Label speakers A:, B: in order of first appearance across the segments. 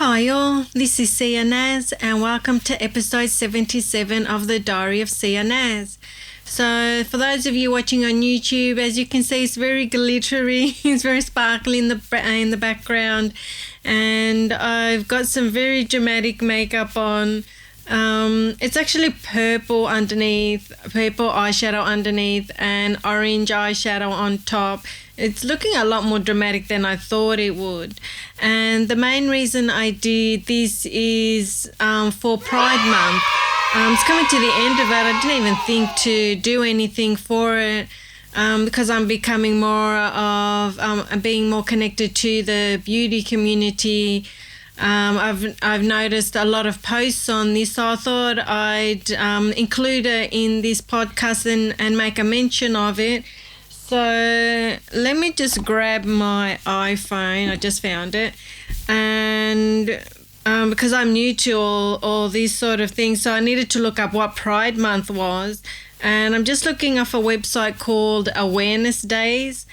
A: Hi all, this is Sia Naz and welcome to episode 77 of the Diary of Sia Naz. So for those of you watching on YouTube, as you can see, it's very glittery, it's very sparkly in the background, and I've got some very dramatic makeup on. It's actually purple underneath, purple eyeshadow underneath and orange eyeshadow on top. It's looking a lot more dramatic than I thought it would. And the main reason I did this is for Pride Month. It's coming to the end of it. I didn't even think to do anything for it because I'm becoming more of being more connected to the beauty community. I've noticed a lot of posts on this, so I thought I'd include it in this podcast and make a mention of it. So let me just grab my iPhone. I just found it, and because I'm new to all these sort of things, so I needed to look up what Pride Month was, and I'm just looking up a website called Awareness Days.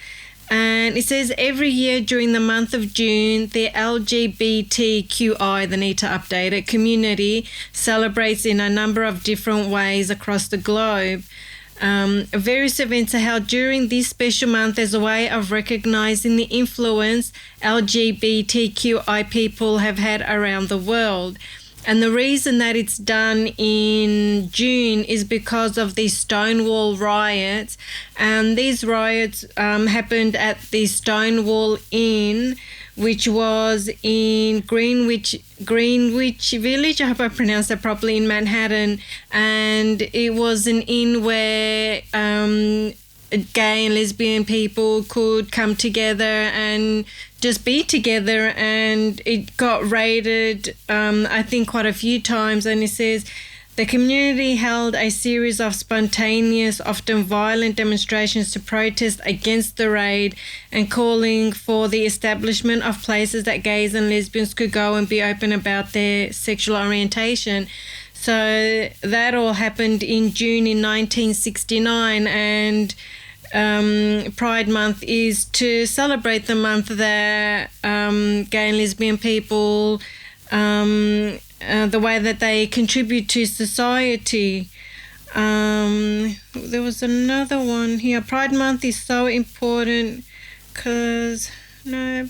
A: And it says every year during the month of June, the LGBTQI, they need to update it, community celebrates in a number of different ways across the globe. Various events are held during this special month as a way of recognizing the influence LGBTQI people have had around the world. And the reason that it's done in June is because of the Stonewall riots. And these riots happened at the Stonewall Inn, which was in Greenwich Village, I hope I pronounced that properly, in Manhattan. And it was an inn where gay and lesbian people could come together and just be together, and it got raided I think quite a few times. And it says the community held a series of spontaneous, often violent demonstrations to protest against the raid and calling for the establishment of places that gays and lesbians could go and be open about their sexual orientation. So that all happened in June in 1969, and Pride Month is to celebrate the month that gay and lesbian people, the way that they contribute to society. There was another one here. Pride Month is so important because, no,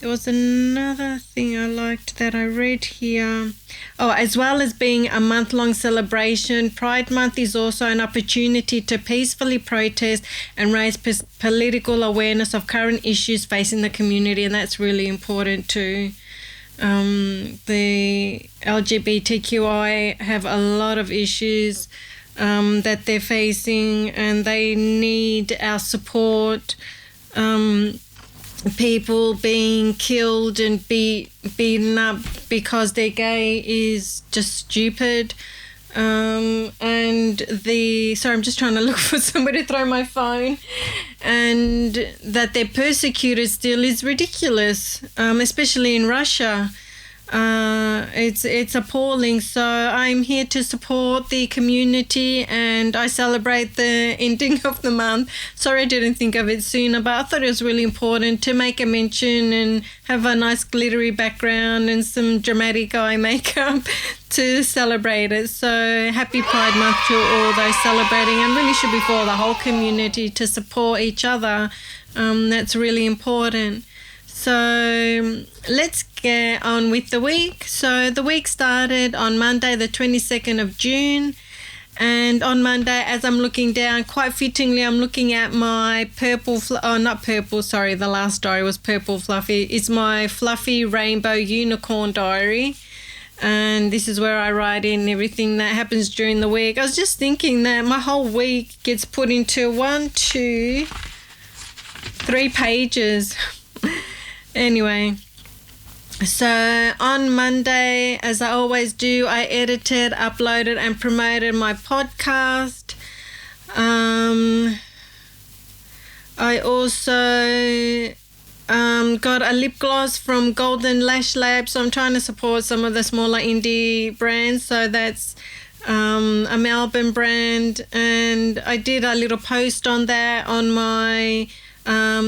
A: there was another thing I liked that I read here. Oh, as well as being a month-long celebration, Pride Month is also an opportunity to peacefully protest and raise political awareness of current issues facing the community, and that's really important too. The LGBTQI have a lot of issues that they're facing, and they need our support. People being killed and beaten up because they're gay is just stupid. Sorry, I'm just trying to look for somebody to throw my phone. And that they're persecuted still is ridiculous, especially in Russia. It's appalling. So I'm here to support the community, and I celebrate the ending of the month. Sorry I didn't think of it sooner, but I thought it was really important to make a mention and have a nice glittery background and some dramatic eye makeup to celebrate it. So happy Pride Month to all those celebrating, and really should be for the whole community to support each other. That's really important. So let's get on with the week. So the week started on Monday, the 22nd of June. And on Monday, as I'm looking down, quite fittingly, I'm looking at my the last diary was purple fluffy. It's my fluffy rainbow unicorn diary. And this is where I write in everything that happens during the week. I was just thinking that my whole week gets put into 3 pages. Anyway, so on Monday, as I always do, I edited, uploaded and promoted my podcast. I also got a lip gloss from Golden Lash Lab, so I'm trying to support some of the smaller indie brands. So that's a Melbourne brand, and I did a little post on that on my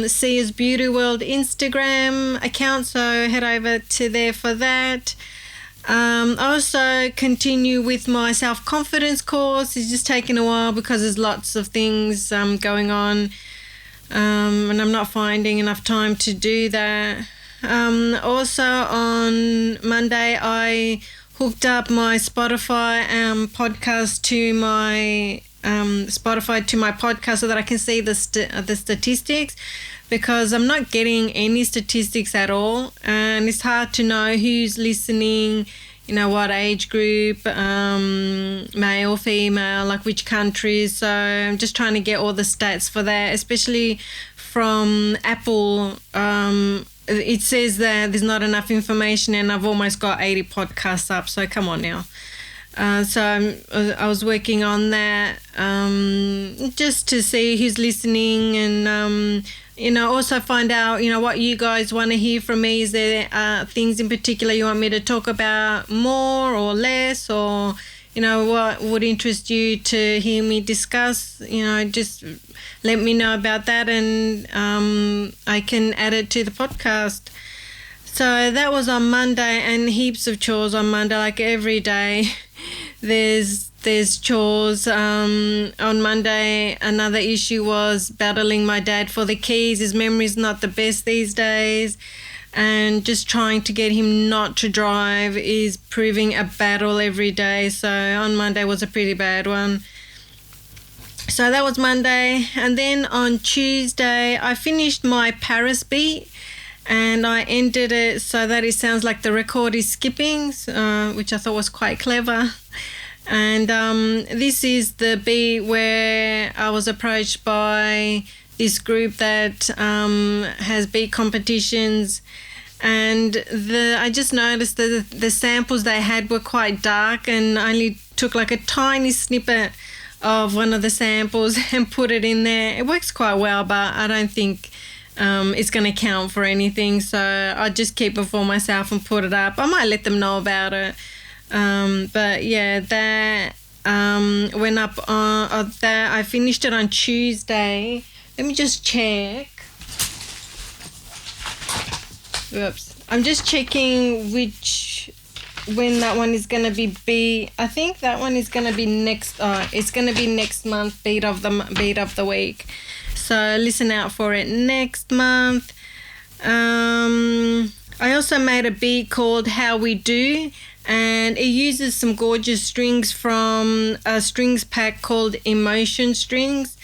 A: Sia's Beauty World Instagram account, so head over to there for that. I also continue with my self-confidence course. It's just taking a while because there's lots of things going on, and I'm not finding enough time to do that. Also on Monday, I hooked up my Spotify podcast to my podcast so that I can see the statistics, because I'm not getting any statistics at all, and it's hard to know who's listening, what age group, male, female, like which countries. So I'm just trying to get all the stats for that, especially from Apple. It says that there's not enough information, and I've almost got 80 podcasts up, so come on now. So I was working on that just to see who's listening, and also find out what you guys want to hear from me. Is there things in particular you want me to talk about more or less, or what would interest you to hear me discuss? Just let me know about that, and I can add it to the podcast. So that was on Monday, and heaps of chores on Monday, like every day. There's chores. On Monday, another issue was battling my dad for the keys. His memory's not the best these days, and just trying to get him not to drive is proving a battle every day. So on Monday was a pretty bad one. So that was Monday, and then on Tuesday I finished my Paris beat, and I ended it so that it sounds like the record is skipping, which I thought was quite clever. And this is the beat where I was approached by this group that has beat competitions, and I just noticed that the samples they had were quite dark, and I only took like a tiny snippet of one of the samples and put it in there. It works quite well, but I don't think it's going to count for anything, so I'll just keep it for myself and put it up. I might let them know about it. But yeah, that went up on that. I finished it on Tuesday. Let me just check. Oops. I'm just checking when that one is going to be. I think that one is going to be next. It's going to be next month, beat of the week. So listen out for it next month. I also made a beat called How We Do, and it uses some gorgeous strings from a strings pack called Emotion Strings.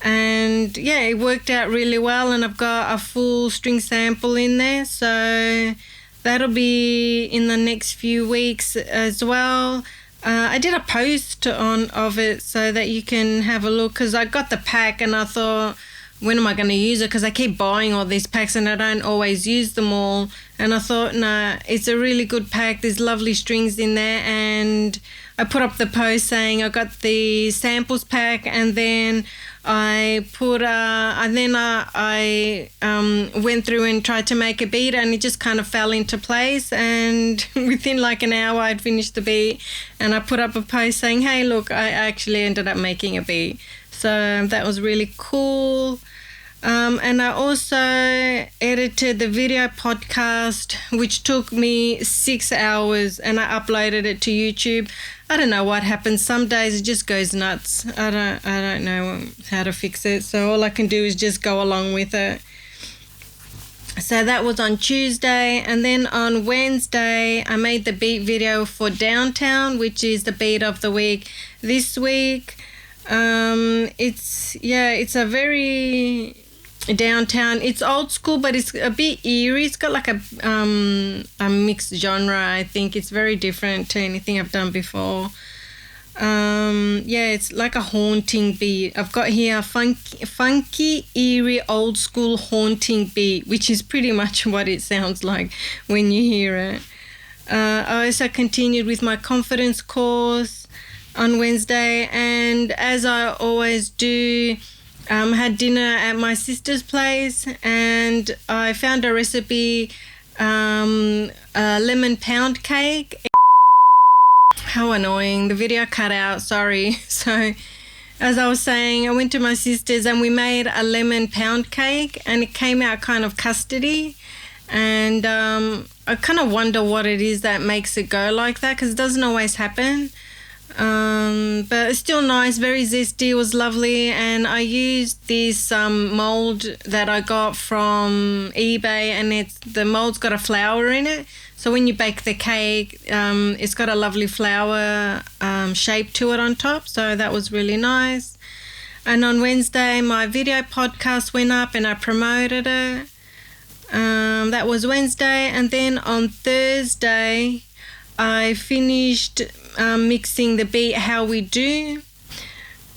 A: And yeah, it worked out really well, and I've got a full string sample in there. So that'll be in the next few weeks as well. I did a post of it so that you can have a look, because I got the pack and I thought, when am I going to use it? Because I keep buying all these packs and I don't always use them all. And I thought, no, it's a really good pack. There's lovely strings in there. And I put up the post saying I got the samples pack, and then I went through and tried to make a beat, and it just kind of fell into place. And within like an hour, I'd finished the beat, and I put up a post saying, hey, look, I actually ended up making a beat. So that was really cool. And I also edited the video podcast, which took me 6 hours, and I uploaded it to YouTube. I don't know what happens. Some days it just goes nuts. I don't know how to fix it. So all I can do is just go along with it. So that was on Tuesday, and then on Wednesday I made the beat video for Downtown, which is the beat of the week this week. It's a very Downtown. It's old school, but it's a bit eerie. It's got like a mixed genre. I think it's very different to anything I've done before. It's like a haunting beat. I've got here a funky, eerie, old school haunting beat, which is pretty much what it sounds like when you hear it. I also continued with my confidence course on Wednesday, and as I always do, had dinner at my sister's place, and I found a recipe, a lemon pound cake. How annoying, the video cut out, sorry. So as I was saying, I went to my sister's and we made a lemon pound cake, and it came out kind of custardy. And I kind of wonder what it is that makes it go like that, because it doesn't always happen. But it's still nice, very zesty, it was lovely. And I used this mold that I got from eBay, and the mold's got a flower in it. So when you bake the cake, it's got a lovely flower shape to it on top. So that was really nice. And on Wednesday, my video podcast went up and I promoted it. That was Wednesday. And then on Thursday, I finished mixing the beat How We Do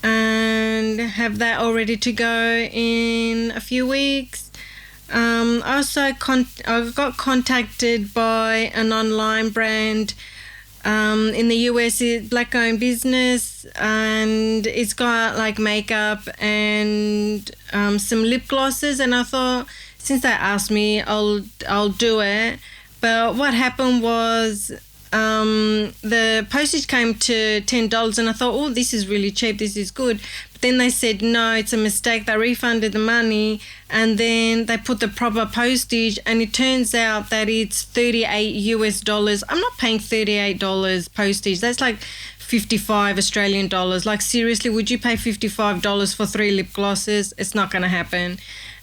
A: and have that all ready to go in a few weeks. I got contacted by an online brand in the US, black-owned business, and it's got like makeup and some lip glosses, and I thought, since they asked me, I'll do it. But what happened was the postage came to $10, and I thought, oh, this is really cheap, this is good. But then they said, no, it's a mistake. They refunded the money, and then they put the proper postage, and it turns out that it's $38. I'm not paying $38 postage. That's like 55 Australian dollars. Like, seriously, would you pay $55 for 3 lip glosses? It's not going to happen.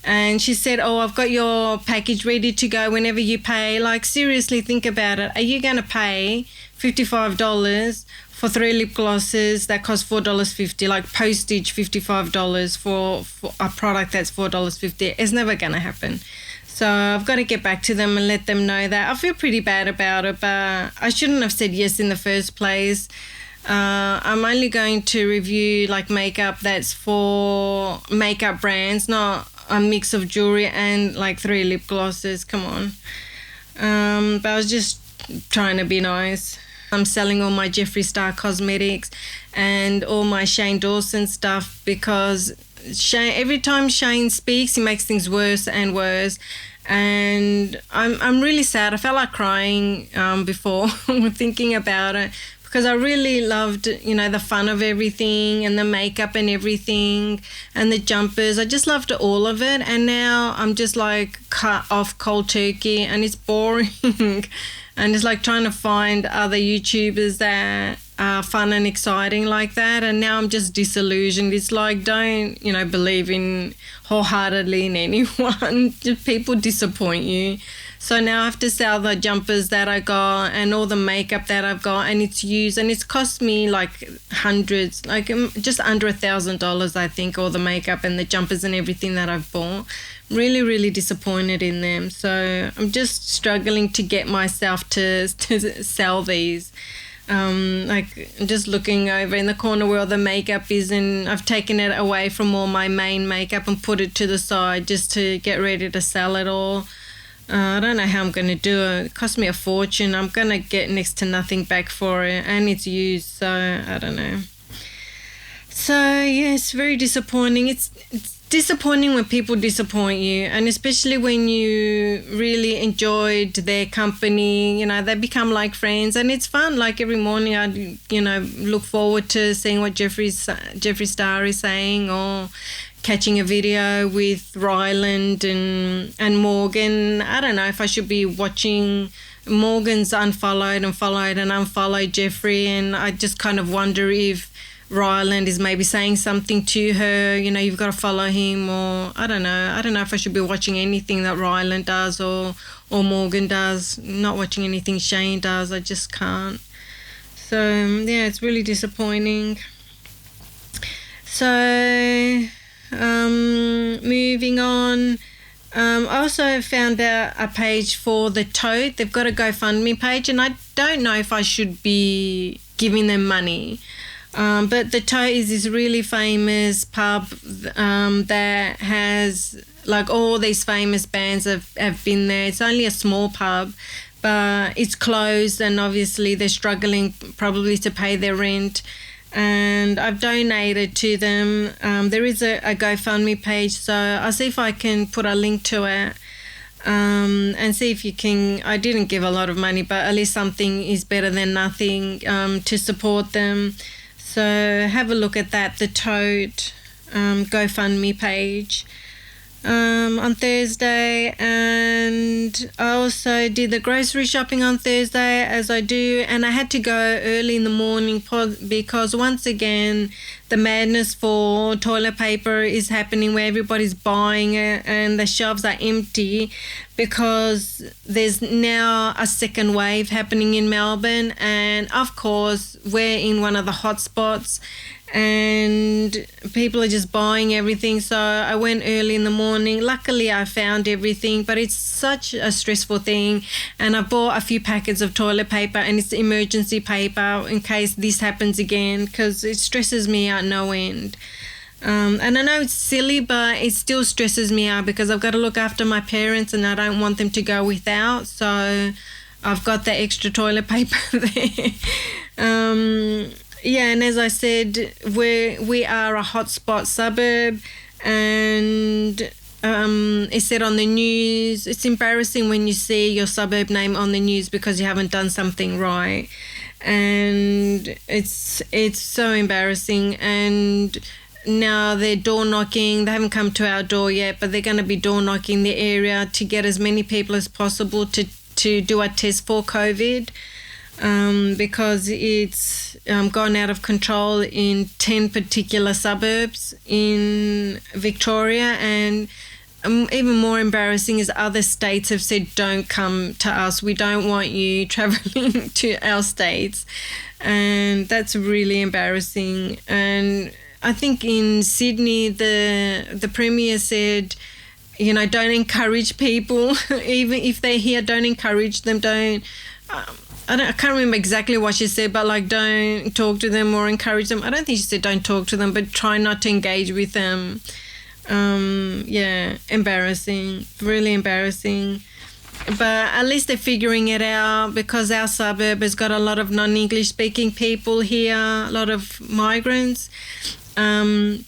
A: And she said, oh, I've got your package ready to go whenever you pay. Like, seriously, think about it. Are you going to pay $55 for 3 lip glosses that cost $4.50? Like, postage $55 for a product that's $4.50. It's never going to happen. So I've got to get back to them and let them know that. I feel pretty bad about it, but I shouldn't have said yes in the first place. I'm only going to review like makeup that's for makeup brands, not a mix of jewelry and like 3 lip glosses. Come on. But I was just trying to be nice. I'm selling all my Jeffree Star cosmetics and all my Shane Dawson stuff because every time Shane speaks, he makes things worse and worse. And I'm really sad. I felt like crying before thinking about it, because I really loved, the fun of everything and the makeup and everything and the jumpers. I just loved all of it. And now I'm just like cut off cold turkey and it's boring. And it's like trying to find other YouTubers that are fun and exciting like that. And now I'm just disillusioned. It's like, don't, believe in wholeheartedly in anyone. People disappoint you. So now I have to sell the jumpers that I got and all the makeup that I've got, and it's used, and it's cost me like hundreds, like just under $1,000, I think, all the makeup and the jumpers and everything that I've bought. Really, really disappointed in them. So I'm just struggling to get myself to sell these. I'm just looking over in the corner where all the makeup is, and I've taken it away from all my main makeup and put it to the side just to get ready to sell it all. I don't know how I'm going to do it. It cost me a fortune. I'm going to get next to nothing back for it, and it's used, so I don't know. So, yeah, it's very disappointing. It's disappointing when people disappoint you, and especially when you really enjoyed their company. They become like friends, and it's fun. Like every morning I look forward to seeing what Jeffree Star is saying, or catching a video with Ryland and Morgan. I don't know if I should be watching. Morgan's unfollowed and followed and unfollowed Jeffree, and I just kind of wonder if Ryland is maybe saying something to her, you've got to follow him, or I don't know. I don't know if I should be watching anything that Ryland does or Morgan does. Not watching anything Shane does. I just can't. So, yeah, it's really disappointing. So, moving on. I also found out a page for the Tote. They've got a GoFundMe page, and I don't know if I should be giving them money. But the Tote is this really famous pub that has like all these famous bands have been there. It's only a small pub, but it's closed, and obviously they're struggling probably to pay their rent. And I've donated to them. There is a GoFundMe page, so I'll see if I can put a link to it and see if you can. I didn't give a lot of money, but at least something is better than nothing to support them. So have a look at that, the Tote GoFundMe page. On Thursday, and I also did the grocery shopping on Thursday, as I do, and I had to go early in the morning because once again the madness for toilet paper is happening, where everybody's buying it and the shelves are empty because there's now a second wave happening in Melbourne, and of course we're in one of the hot spots and people are just buying everything. So I went early in the morning. Luckily I found everything, but it's such a stressful thing, and I bought a few packets of toilet paper, and it's emergency paper in case this happens again, because it stresses me out no end. And I know it's silly, but it still stresses me out because I've got to look after my parents and I don't want them to go without, so I've got the extra toilet paper there. Yeah, and as I said, we are a hotspot suburb, and it said on the news, it's embarrassing when you see your suburb name on the news because you haven't done something right, and it's so embarrassing. And now they're door knocking. They haven't come to our door yet, but they're going to be door knocking the area to get as many people as possible to do a test for COVID. Because it's gone out of control in 10 particular suburbs in Victoria, and even more embarrassing is other states have said, don't come to us, we don't want you travelling to our states, and that's really embarrassing. And I think in Sydney the Premier said, you know, don't encourage people, even if they're here, don't encourage them, don't... I can't remember exactly what she said, but like, don't talk to them or encourage them. I don't think she said don't talk to them, but try not to engage with them. Yeah, embarrassing, really embarrassing. But at least they're figuring it out, because our suburb has got a lot of non-English speaking people here, a lot of migrants, and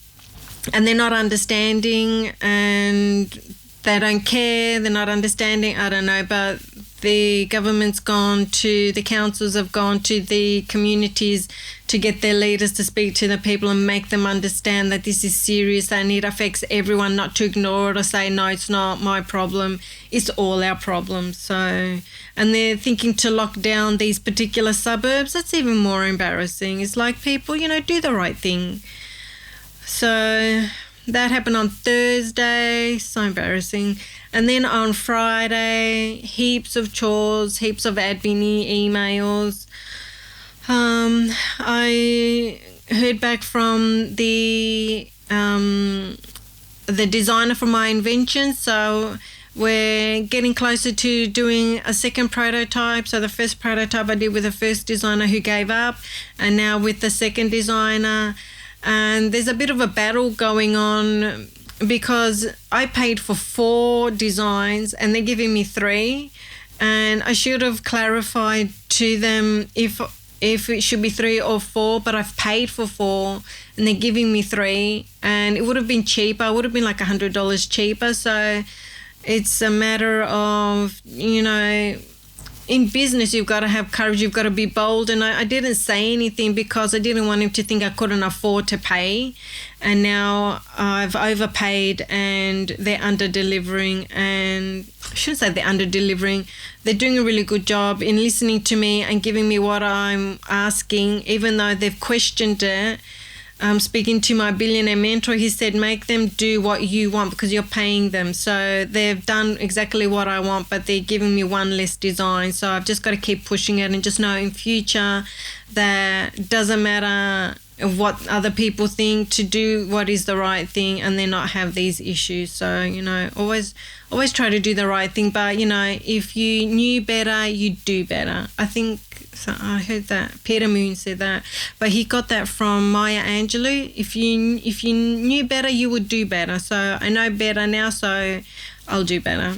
A: they're not understanding, and they don't care, they're not understanding, I don't know, but the government's gone to, the councils have gone to the communities to get their leaders to speak to the people and make them understand that this is serious and it affects everyone, not to ignore it or say, no, it's not my problem, it's all our problem. So, and they're thinking to lock down these particular suburbs. That's even more embarrassing. It's like, people, you know, do the right thing. So that happened on Thursday, so embarrassing. And then on Friday, heaps of chores, heaps of admin emails. I heard back from the designer for my invention, so we're getting closer to doing a second prototype. So the first prototype I did with the first designer who gave up, and now with the second designer. And there's a bit of a battle going on because I paid for 4 designs and they're giving me 3, and I should have clarified to them if it should be 3 or 4, but I've paid for 4 and they're giving me 3, and it would have been cheaper. It would have been like $100 cheaper. So it's a matter of, you know, in business, you've got to have courage, you've got to be bold. And I didn't say anything because I didn't want him to think I couldn't afford to pay. And now I've overpaid and they're under-delivering. And I shouldn't say they're under-delivering. They're doing a really good job in listening to me and giving me what I'm asking, even though they've questioned it. Speaking to my billionaire mentor, he said, make them do what you want because you're paying them. So they've done exactly what I want, but they're giving me one less design. So I've just got to keep pushing it and just know in future that doesn't matter what other people think, to do what is the right thing and then not have these issues. So, you know, always try to do the right thing. But, you know, if you knew better, you'd do better. I think, so I heard that Peter Moon said that, but he got that from Maya Angelou. If you knew better, you would do better. So I know better now, so I'll do better.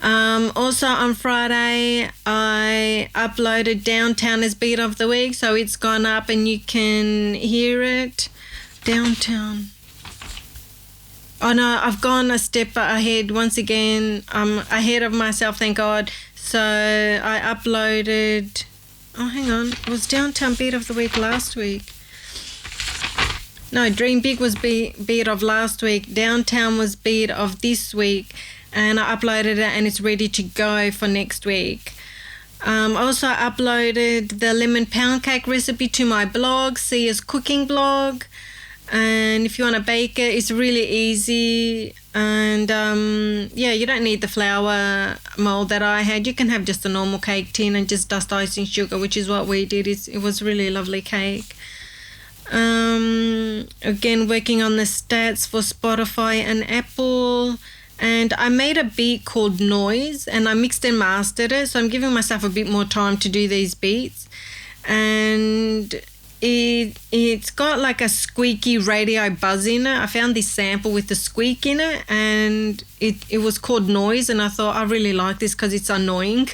A: Also on Friday, I uploaded Downtowners Beat of the Week, so it's gone up and you can hear it. Downtown. Oh no, I've gone a step ahead once again. I'm ahead of myself, thank God. So I uploaded Oh, hang on. It was Downtown Beat of the Week last week. No, Dream Big was beat of last week. Downtown was beat of this week. And I uploaded it and it's ready to go for next week. Also, I uploaded the lemon pound cake recipe to my blog, Sia's Cooking Blog. And if you want to bake it, it's really easy. And yeah, you don't need the flour mold that I had. You can have just a normal cake tin and just dust icing sugar, which is what we did. It was really a lovely cake. Again, working on the stats for Spotify and Apple. And I made a beat called Noise and I mixed and mastered it. So I'm giving myself a bit more time to do these beats. And it's got like a squeaky radio buzz in it. I found this sample with the squeak in it and it was called Noise, and I thought I really like this because it's annoying.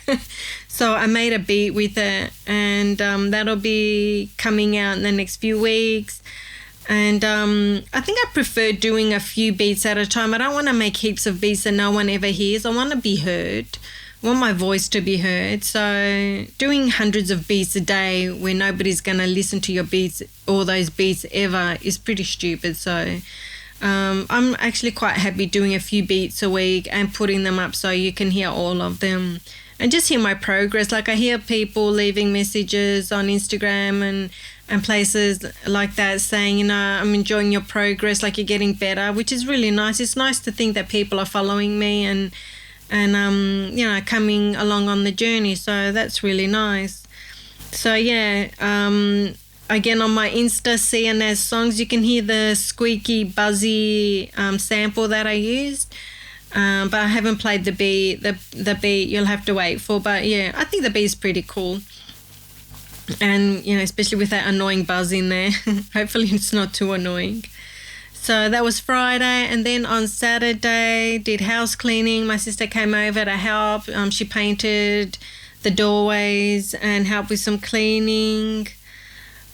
A: So I made a beat with it, and that'll be coming out in the next few weeks. And I think I prefer doing a few beats at a time. I don't want to make heaps of beats that no one ever hears. I want to be heard. I want my voice to be heard. So doing hundreds of beats a day where nobody's going to listen to your beats, all those beats ever, is pretty stupid. So I'm actually quite happy doing a few beats a week and putting them up so you can hear all of them and just hear my progress. Like, I hear people leaving messages on Instagram and places like that saying, you know, I'm enjoying your progress, like you're getting better, which is really nice. It's nice to think that people are following me and you know, coming along on the journey. So that's really nice. So yeah, again, on my Insta, CNS songs, you can hear the squeaky, buzzy sample that I used. But I haven't played the beat. The beat you'll have to wait for. But yeah, I think the beat's pretty cool. And, you know, especially with that annoying buzz in there. Hopefully it's not too annoying. So that was Friday, and then on Saturday did house cleaning. My sister came over to help. She painted the doorways and helped with some cleaning.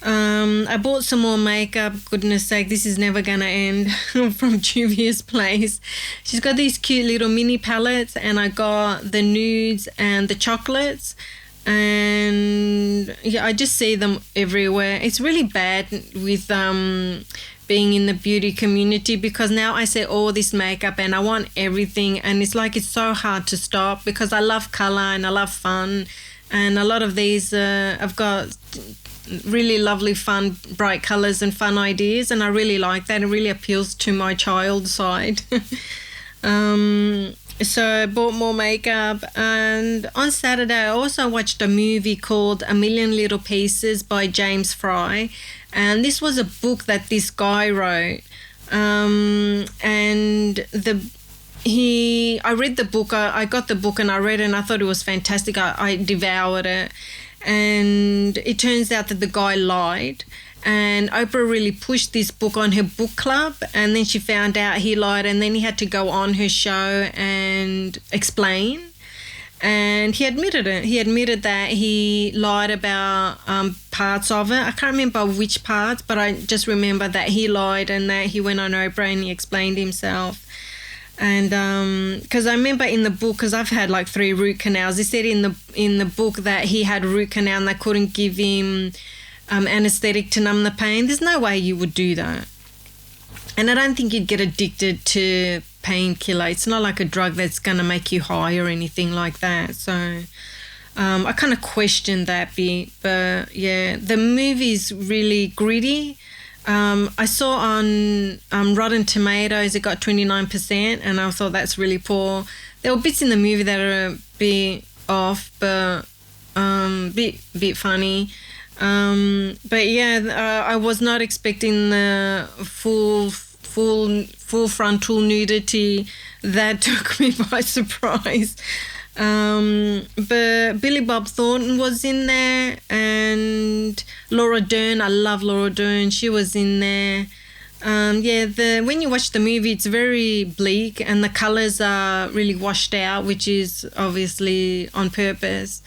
A: I bought some more makeup. Goodness sake, this is never gonna end. From Juvia's place. She's got these cute little mini palettes, and I got the nudes and the chocolates. And yeah, I just see them everywhere. It's really bad with being in the beauty community, because now I see all this makeup and I want everything, and it's like it's so hard to stop, because I love color and I love fun, and a lot of these I've got really lovely, fun, bright colors and fun ideas, and I really like that. It really appeals to my child side. So I bought more makeup, and on Saturday I also watched a movie called A Million Little Pieces by James Fry, and this was a book that this guy wrote, and I read the book. I got the book and I read it and I thought it was fantastic. I devoured it, and it turns out that the guy lied. And Oprah really pushed this book on her book club, and then she found out he lied, and then he had to go on her show and explain. And he admitted it. He admitted that he lied about parts of it. I can't remember which parts, but I just remember that he lied and that he went on Oprah and he explained himself. And because I remember in the book, because I've had like 3 root canals, he said in the book that he had root canal and they couldn't give him anesthetic to numb the pain. There's no way you would do that. And I don't think you'd get addicted to painkiller. It's not like a drug that's going to make you high or anything like that. So I kind of questioned that bit. But yeah, the movie's really gritty. I saw on Rotten Tomatoes it got 29%, and I thought that's really poor. There were bits in the movie that are a bit off, but bit funny. But yeah, I was not expecting the full frontal nudity. That took me by surprise. But Billy Bob Thornton was in there, and Laura Dern. I love Laura Dern. She was in there. When you watch the movie, it's very bleak and the colours are really washed out, which is obviously on purpose.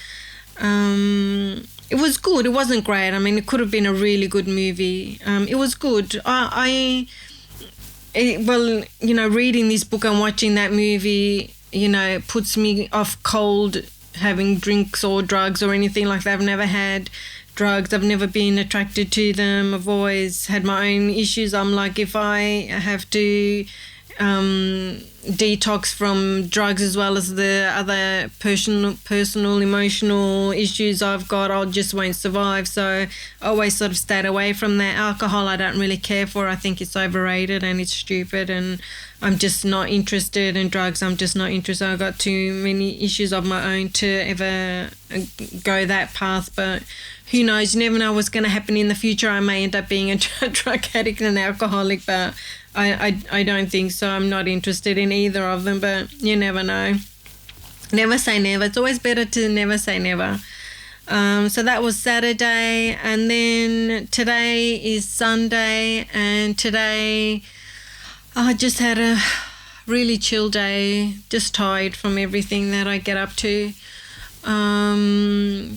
A: It was good. It wasn't great. I mean, it could have been a really good movie. It was good. Reading this book and watching that movie, puts me off cold having drinks or drugs or anything like that. I've never had drugs. I've never been attracted to them. I've always had my own issues. I'm like, if I have to detox from drugs as well as the other personal emotional issues I've got, I just won't survive. So I always sort of stayed away from that. Alcohol I don't really care for. I think it's overrated and it's stupid, and I'm just not interested in drugs. I'm just not interested. I've got too many issues of my own to ever go that path. But who knows? You never know what's going to happen in the future. I may end up being a drug addict and an alcoholic, but I don't think so. I'm not interested in either of them, but you never know. Never say never. It's always better to never say never. So that was Saturday, and then today is Sunday, and today I just had a really chill day, just tired from everything that I get up to.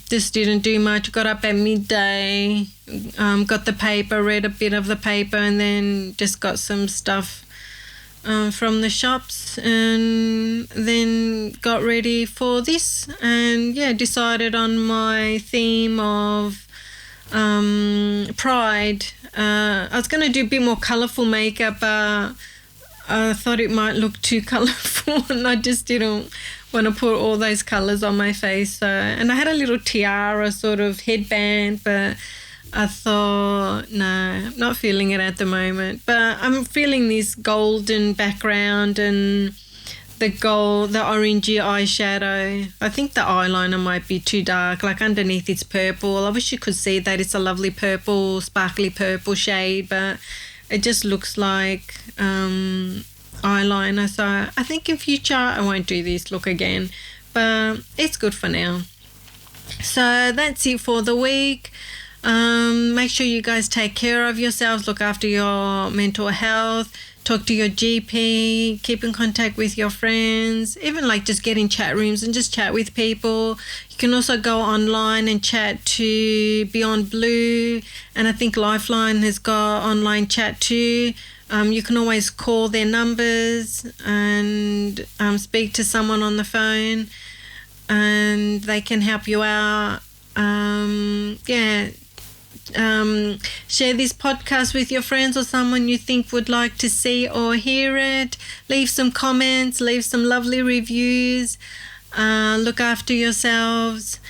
A: Just didn't do much. Got up at midday, got the paper, read a bit of the paper, and then just got some stuff from the shops, and then got ready for this, and decided on my theme of pride. I was going to do a bit more colourful makeup, but I thought it might look too colourful, and I just didn't want to put all those colours on my face. So, and I had a little tiara sort of headband, but I thought, no, I'm not feeling it at the moment. But I'm feeling this golden background and the orangey eyeshadow. I think the eyeliner might be too dark. Like underneath it's purple. I wish you could see that. It's a lovely purple, sparkly purple shade, but it just looks like eyeliner. So I think in future I won't do this look again, but it's good for now. So that's it for the week. Make sure you guys take care of yourselves, look after your mental health, talk to your GP, keep in contact with your friends, even like just get in chat rooms and just chat with people. You can also go online and chat to Beyond Blue, and I think Lifeline has got online chat too. You can always call their numbers and speak to someone on the phone, and they can help you out. Share this podcast with your friends or someone you think would like to see or hear it. Leave some comments, leave some lovely reviews. Look after yourselves.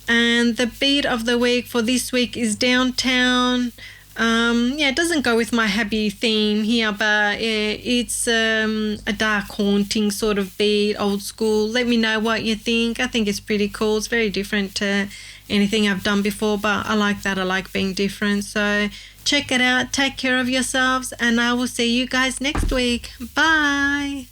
A: And the beat of the week for this week is Downtown. It doesn't go with my happy theme here, but it's a dark, haunting sort of beat, old school. Let me know what you think. I think it's pretty cool. It's very different to anything I've done before, but I like that. I like being different. So check it out. Take care of yourselves, and I will see you guys next week. Bye.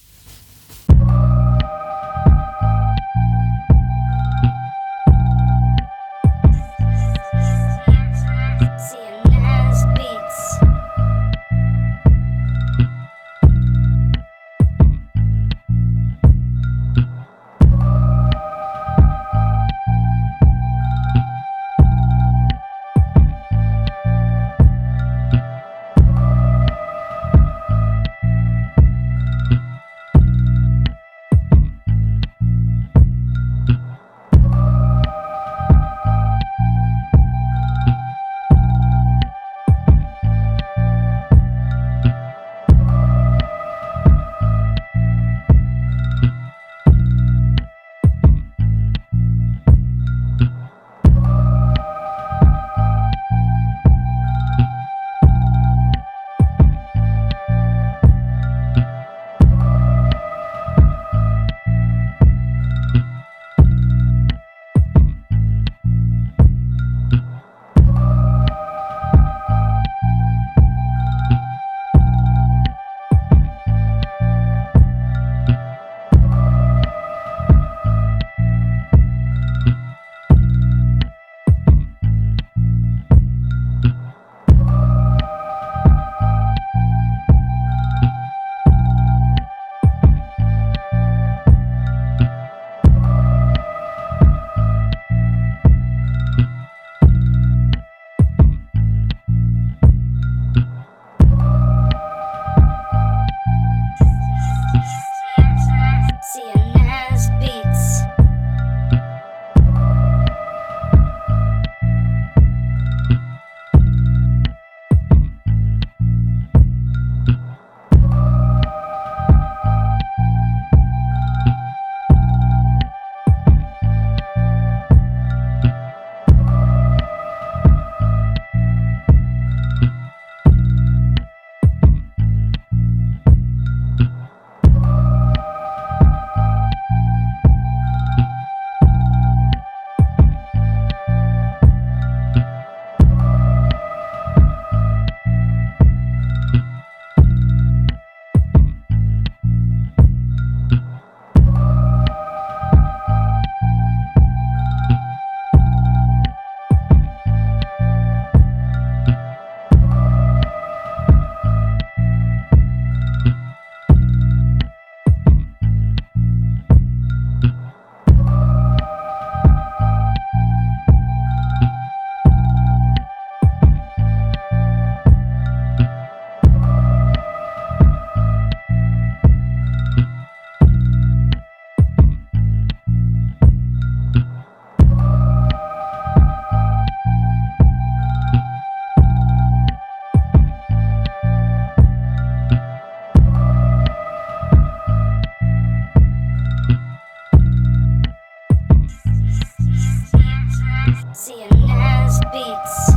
B: CNS Beats.